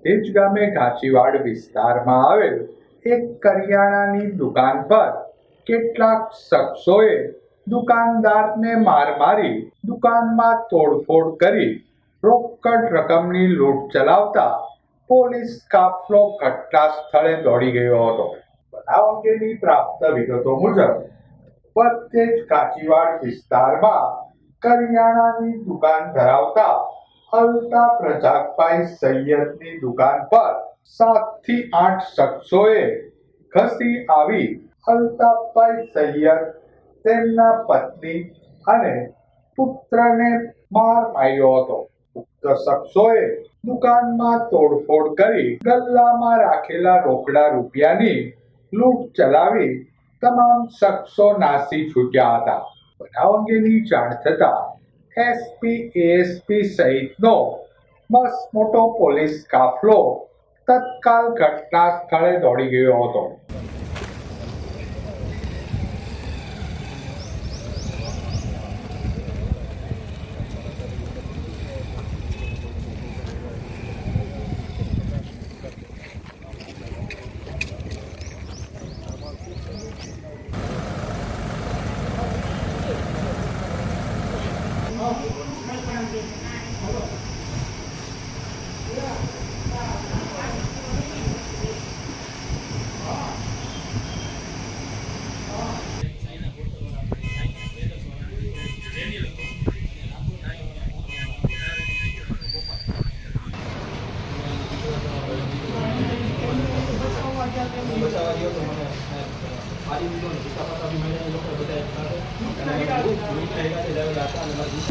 ભટ્ટેજ ગામે ઘાંચીવાડ વિસ્તારમાં આવેલ એક કરિયાણાની દુકાન પર કેટલાક શખ્સોએ દુકાનદારને માર મારી દુકાનમાં તોડફોડ કરી રોકડ રકમની લૂંટ ચલાવતા પોલીસ કાફલો ઘટના સ્થળે દોડી ગયો હતો। બનાવ અંગેની પ્રાપ્ત વિગતો મુજબ ભટ્ટેજ ઘાંચીવાડ વિસ્તારમાં કરિયાણાની દુકાન ધરાવતા અલ્તાફ રજાકભાઈ સૈયદની દુકાન પર 7 થી 8 શખ્સોએ ઘસી આવી અલ્તાફભાઈ સૈયદ, તેમના પત્ની અને પુત્રને માર માર્યો હતો। ઉક્ત શખ્સોએ દુકાનમાં તોડફોડ કરી ગલ્લામાં રાખેલા રોકડા રૂપિયાની લૂંટ ચલાવી તમામ શખ્સો નાસી છૂટ્યા હતા। બનાવ અંગેની જાણ થતા એસપી, એએસપી સહિતનો મોટો પોલીસ કાફલો તત્કાલ ઘટના સ્થળે દોડી ગયો હતો।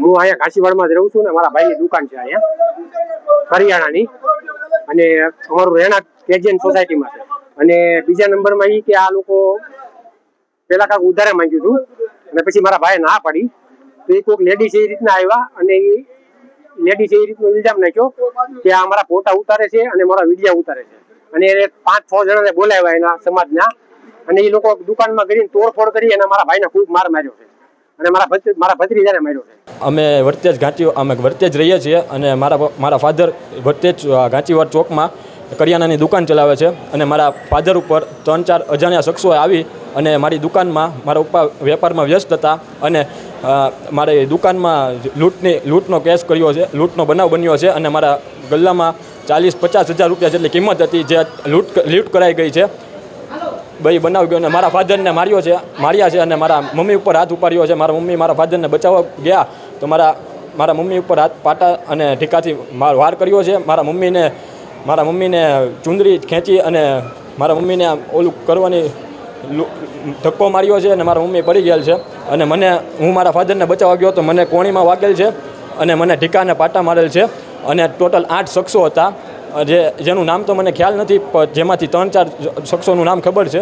હું અહીંયા ઘાંચીવાડમાં જ રહું છું ને મારા ભાઈની દુકાન છે અહીંયા કરિયાણાની, અને અમારું રહેણાંક એજન્ટ સોસાયટીમાં છે। અને બીજા નંબરમાં એ કે આ લોકો પેલા કાંક ઉધારે માંગ્યું હતું અને પછી મારા ભાઈએ ના પાડી, તો એ કોઈક લેડીઝ એ રીતના આવ્યા અને એ લેડીઝ એ રીતનો ઇલ્ઝામ નાખ્યો કે આ મારા ફોટા ઉતારે છે અને મારા વિડીયો ઉતારે છે, અને એને 5-6 જણાને બોલાવ્યા એના સમાજના, અને એ લોકો દુકાનમાં કરીને તોડફોડ કરી અને મારા ભાઈને ખૂબ માર માર્યો છે અને મારા ભત્રીજાને માર્યો છે। અમે વર્તેજ રહીએ છીએ અને મારા ફાધર વર્તેજ ઘાંચીવાડ ચોકમાં કરિયાણાની દુકાન ચલાવે છે, અને મારા ફાધર ઉપર 3-4 અજાણ્યા શખ્સોએ આવી અને મારી દુકાનમાં મારા પપ્પા વેપારમાં વ્યસ્ત હતા અને મારી દુકાનમાં લૂંટનો કેસ કર્યો છે, લૂંટનો બનાવ બન્યો છે, અને મારા ગલ્લામાં 40-50 હજાર રૂપિયા જેટલી કિંમત હતી જે લૂંટ કરાઈ ગઈ છે। ભાઈ બનાવી ગયો અને મારા ફાધરને માર્યા છે અને મારા મમ્મી ઉપર હાથ ઉપાડ્યો છે। મારા મમ્મી મારા ફાધરને બચાવવા ગયા તો મારા મમ્મી ઉપર હાથ પાટા અને ઢીકાથી વાર કર્યો છે। મારા મમ્મીને ચુંદડી ખેંચી અને મારા મમ્મીને ઓલું કરવાની ધક્કો માર્યો છે અને મારા મમ્મી પડી ગયેલ છે, અને હું મારા ફાધરને બચાવવા ગયો તો મને કોણીમાં વાગેલ છે અને મને ઢીકાને પાટા મારેલ છે, અને ટોટલ 8 શખ્સો હતા જેનું નામ તો મને ખ્યાલ નથી, પણ જેમાંથી 3-4 શખ્સોનું નામ ખબર છે।